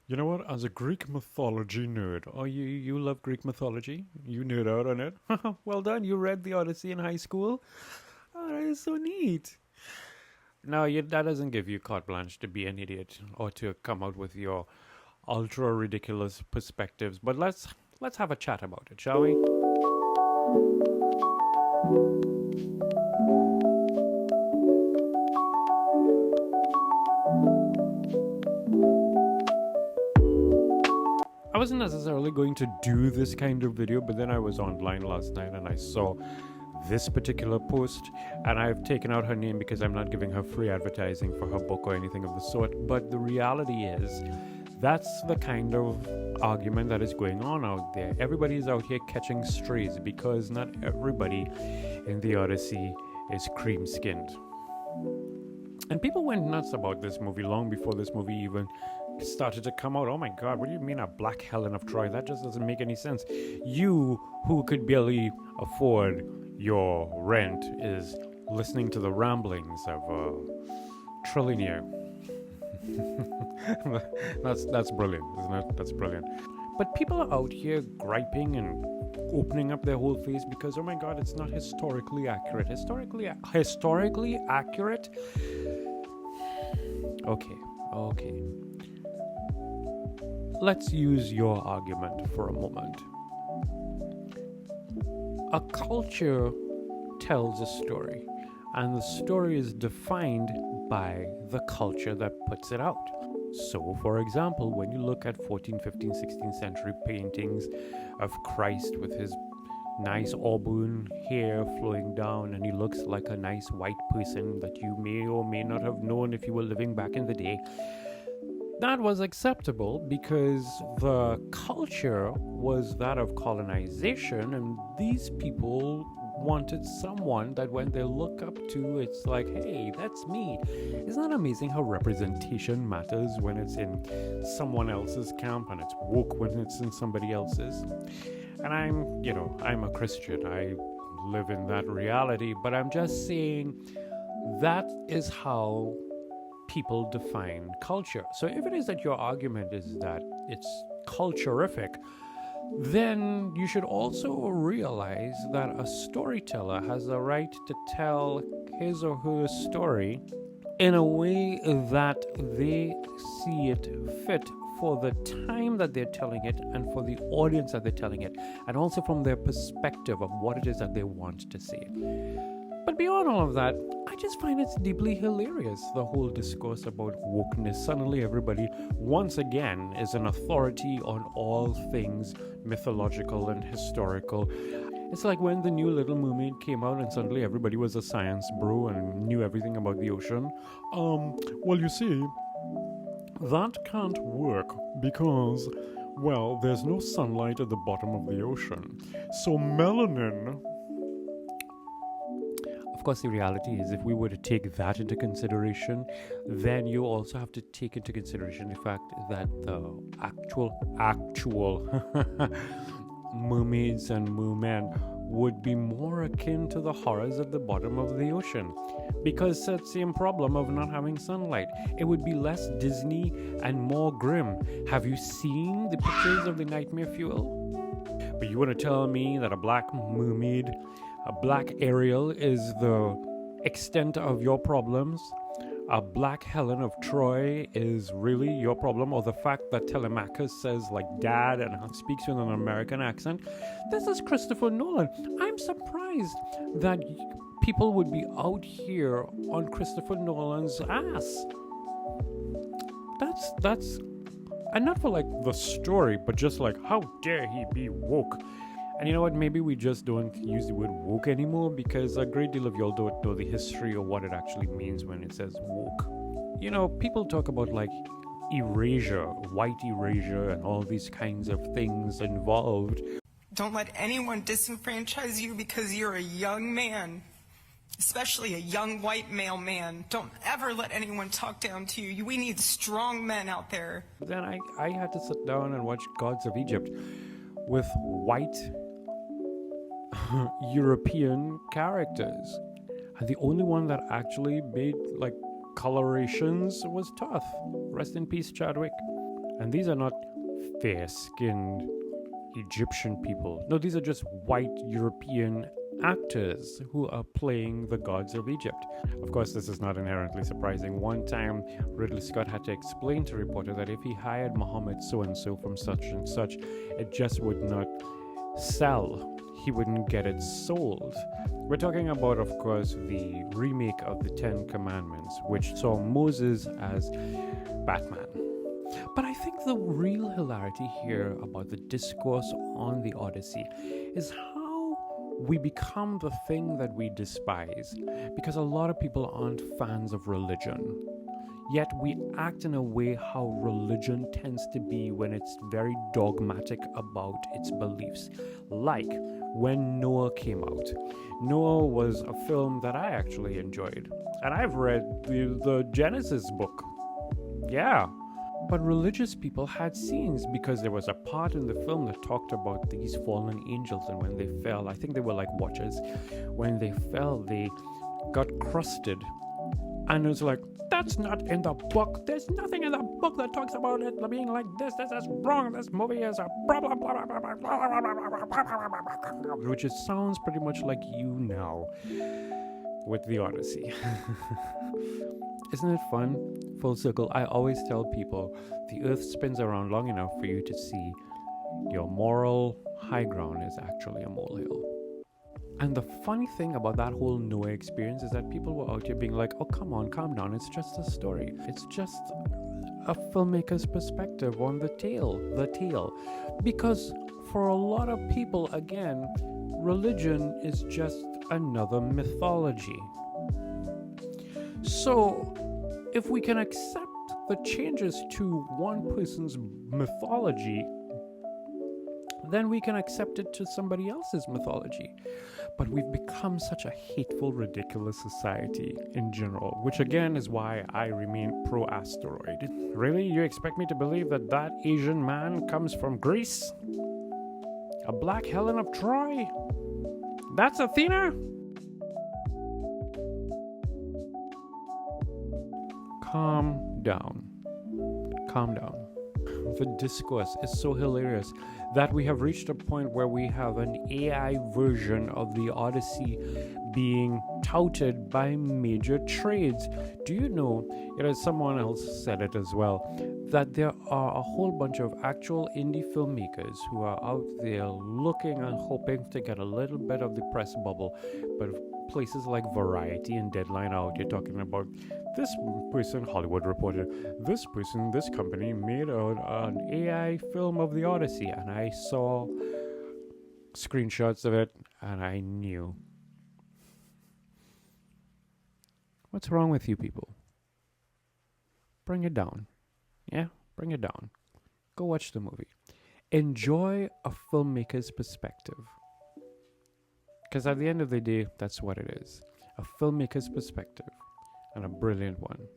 You know what? As a Greek mythology nerd, oh, you love Greek mythology? You nerd out on it? Well done. You read the Odyssey in high school? Oh, that is so neat. No, that doesn't give you carte blanche to be an idiot or to come out with your ultra ridiculous perspectives. But let's have a chat about it, shall we? I wasn't necessarily going to do this kind of video, but then I was online last night and I saw this particular post, and I've taken out her name because I'm not giving her free advertising for her book or anything of the sort. But the reality is, that's the kind of argument that is going on out there. Everybody is out here catching strays because not everybody in the Odyssey is cream skinned. And people went nuts about this movie long before this movie even started to come out. Oh my god, what do you mean a black Helen of Troy? That just doesn't make any sense. You, who could barely afford your rent, is listening to the ramblings of a trillionaire. That's brilliant, isn't it? That's brilliant. But people are out here griping and opening up their whole face because, oh my god, it's not historically accurate. Historically accurate? Okay. Let's use your argument for a moment. A culture tells a story, and the story is defined by the culture that puts it out. So, for example, when you look at 14th, 15th, 16th century paintings of Christ with his nice auburn hair flowing down, and he looks like a nice white person that you may or may not have known if you were living back in the day, that was acceptable because the culture was that of colonization, and these people wanted someone that when they look up to, it's like, hey, that's me. Isn't that amazing how representation matters when it's in someone else's camp and it's woke when it's in somebody else's? And I'm a Christian. I live in that reality, but I'm just saying that is how people define culture. So if it is that your argument is that it's culturific, then you should also realize that a storyteller has the right to tell his or her story in a way that they see it fit for the time that they're telling it and for the audience that they're telling it, and also from their perspective of what it is that they want to say. But beyond all of that, I just find it's deeply hilarious, the whole discourse about wokeness. Suddenly everybody, once again, is an authority on all things mythological and historical. It's like when the new Little Mermaid came out and suddenly everybody was a science bro and knew everything about the ocean. Well, you see, that can't work because, well, there's no sunlight at the bottom of the ocean. So melanin... Of course, the reality is, if we were to take that into consideration, then you also have to take into consideration the fact that the actual mermaids and mermen would be more akin to the horrors at the bottom of the ocean, because that same problem of not having sunlight. It would be less Disney and more grim. Have you seen the pictures of the nightmare fuel? But you want to tell me that a black mermaid, a black Ariel, is the extent of your problems? A black Helen of Troy is really your problem? Or the fact that Telemachus says like dad and speaks with an American accent? This is Christopher Nolan. I'm surprised that people would be out here on Christopher Nolan's ass. That's and not for like the story, but just like, how dare he be woke? And you know what, maybe we just don't use the word woke anymore because a great deal of y'all don't know the history of what it actually means when it says woke. You know, people talk about like erasure, white erasure, and all these kinds of things involved. Don't let anyone disenfranchise you because you're a young man, especially a young white male man. Don't ever let anyone talk down to you. We need strong men out there. Then I had to sit down and watch Gods of Egypt with white European characters, and the only one that actually made like colorations was Toth. Rest in peace, Chadwick. And these are not fair-skinned Egyptian people. No, these are just white European actors who are playing the gods of Egypt. Of course, this is not inherently surprising. One time, Ridley Scott had to explain to a reporter that if he hired Muhammad so-and-so from such and such, it just would not sell. He wouldn't get it sold. We're talking about, of course, the remake of the Ten Commandments, which saw Moses as Batman. But I think the real hilarity here about the discourse on the Odyssey is how we become the thing that we despise, because a lot of people aren't fans of religion. Yet we act in a way how religion tends to be when it's very dogmatic about its beliefs. Like when Noah came out. Noah was a film that I actually enjoyed. And I've read the Genesis book. Yeah. But religious people had scenes because there was a part in the film that talked about these fallen angels, and when they fell, I think they were like watchers, when they fell, they got crusted. And it was like, that's not in the book. There's nothing in the book that talks about it being like this. This is wrong. This movie is a blah, blah, blah, blah, blah, blah, blah, blah, blah, which sounds pretty much like you now with the Odyssey. Isn't it fun? Full circle. I always tell people the earth spins around long enough for you to see your moral high ground is actually a molehill. And the funny thing about that whole Noah experience is that people were out here being like, oh, come on, calm down. It's just a story. It's just a filmmaker's perspective on the tale. Because for a lot of people, again, religion is just another mythology. So if we can accept the changes to one person's mythology, then we can accept it to somebody else's mythology. But we've become such a hateful, ridiculous society in general, which again is why I remain pro-asteroid. Really? You expect me to believe that that Asian man comes from Greece? A black Helen of Troy? That's Athena? Calm down. Calm down. The discourse is so hilarious that we have reached a point where we have an AI version of the Odyssey being touted by major trades. Do you know, someone else said it as well, that there are a whole bunch of actual indie filmmakers who are out there looking and hoping to get a little bit of the press bubble, but places like Variety and Deadline are out here talking about this person, Hollywood Reporter, this person, this company made an AI film of the Odyssey, and I saw screenshots of it and I knew. What's wrong with you people? Bring it down. Yeah, bring it down. Go watch the movie. Enjoy a filmmaker's perspective. Because at the end of the day, that's what it is. A filmmaker's perspective. And a brilliant one.